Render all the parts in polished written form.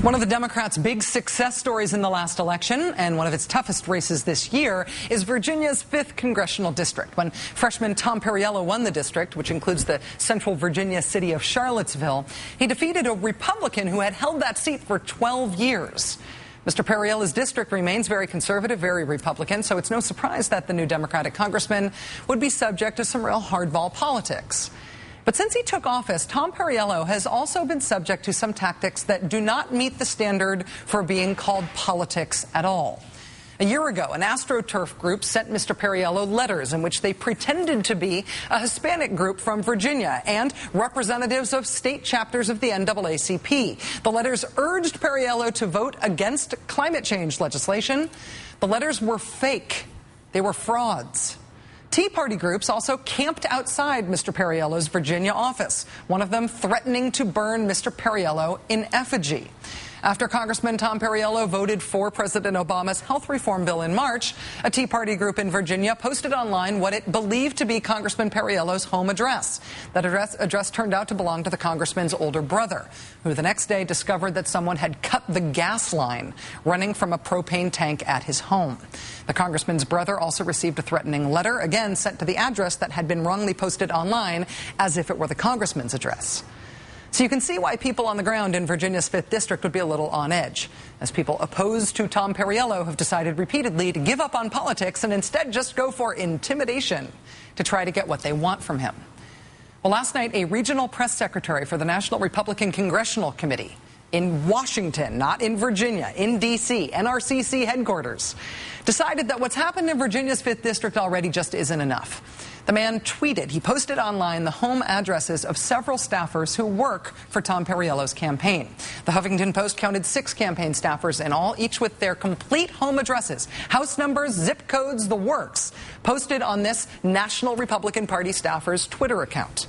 One of the Democrats' big success stories in the last election, and one of its toughest races this year, is Virginia's 5th congressional district. When freshman Tom Perriello won the district, which includes the central Virginia city of Charlottesville, he defeated a Republican who had held that seat for 12 years. Mr. Perriello's district remains very conservative, very Republican, so it's no surprise that the new Democratic congressman would be subject to some real hardball politics. But since he took office, Tom Perriello has also been subject to some tactics that do not meet the standard for being called politics at all. A year ago, an AstroTurf group sent Mr. Perriello letters in which they pretended to be a Hispanic group from Virginia and representatives of state chapters of the NAACP. The letters urged Perriello to vote against climate change legislation. The letters were fake. They were frauds. Tea Party groups also camped outside Mr. Perriello's Virginia office, one of them threatening to burn Mr. Perriello in effigy. After Congressman Tom Perriello voted for President Obama's health reform bill in March, a Tea Party group in Virginia posted online what it believed to be Congressman Perriello's home address. That address turned out to belong to the congressman's older brother, who the next day discovered that someone had cut the gas line running from a propane tank at his home. The congressman's brother also received a threatening letter, again sent to the address that had been wrongly posted online as if it were the congressman's address. So you can see why people on the ground in Virginia's 5th district would be a little on edge, as people opposed to Tom Perriello have decided repeatedly to give up on politics and instead just go for intimidation to try to get what they want from him. Well, last night, a regional press secretary for the National Republican Congressional Committee in Washington, not in Virginia, in D.C., NRCC headquarters, decided that what's happened in Virginia's 5th district already just isn't enough. The man tweeted, he posted online the home addresses of several staffers who work for Tom Perriello's campaign. The Huffington Post counted 6 campaign staffers in all, each with their complete home addresses, house numbers, zip codes, the works, posted on this National Republican Party staffer's Twitter account.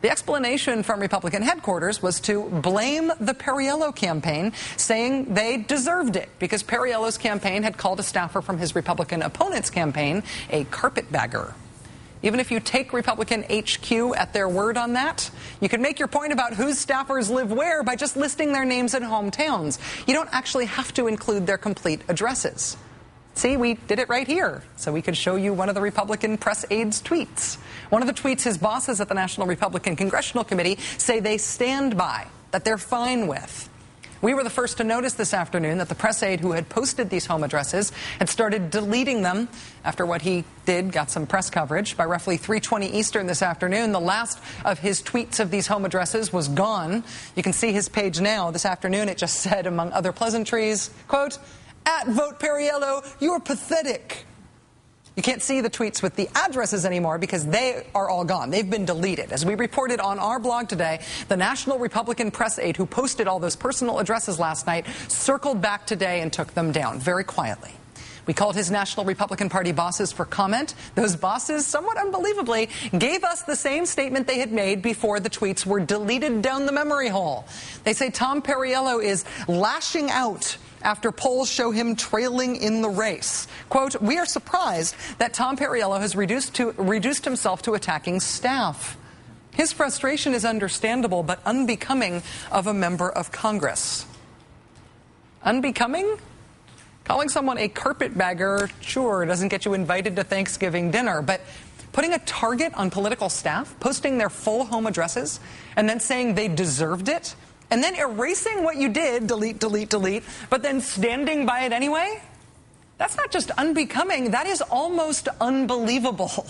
The explanation from Republican headquarters was to blame the Perriello campaign, saying they deserved it because Perriello's campaign had called a staffer from his Republican opponent's campaign a carpetbagger. Even if you take Republican HQ at their word on that, you can make your point about whose staffers live where by just listing their names and hometowns. You don't actually have to include their complete addresses. See, we did it right here, so we could show you one of the Republican press aide's tweets. One of the tweets his bosses at the National Republican Congressional Committee say they stand by, that they're fine with. We were the first to notice this afternoon that the press aide who had posted these home addresses had started deleting them after what he did got some press coverage. By roughly 3:20 Eastern this afternoon, the last of his tweets of these home addresses was gone. You can see his page now. This afternoon it just said, among other pleasantries, quote, @Vote Perriello, you're pathetic. You can't see the tweets with the addresses anymore because they are all gone. They've been deleted. As we reported on our blog today, the National Republican press aide who posted all those personal addresses last night circled back today and took them down very quietly. We called his National Republican Party bosses for comment. Those bosses, somewhat unbelievably, gave us the same statement they had made before the tweets were deleted down the memory hole. They say Tom Perriello is lashing out after polls show him trailing in the race. Quote, "We are surprised that Tom Perriello has reduced himself to attacking staff. His frustration is understandable but unbecoming of a member of Congress." Unbecoming? Calling someone a carpetbagger, sure, doesn't get you invited to Thanksgiving dinner, but putting a target on political staff, posting their full home addresses, and then saying they deserved it, and then erasing what you did, delete, delete, delete, but then standing by it anyway? That's not just unbecoming, that is almost unbelievable.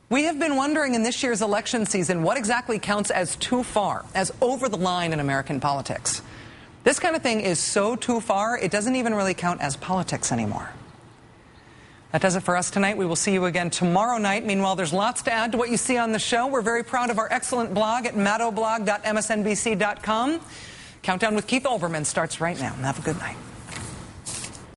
We have been wondering in this year's election season what exactly counts as too far, as over the line in American politics. This kind of thing is so too far, it doesn't even really count as politics anymore. That does it for us tonight. We will see you again tomorrow night. Meanwhile, there's lots to add to what you see on the show. We're very proud of our excellent blog at maddowblog.msnbc.com. Countdown with Keith Olbermann starts right now. Have a good night.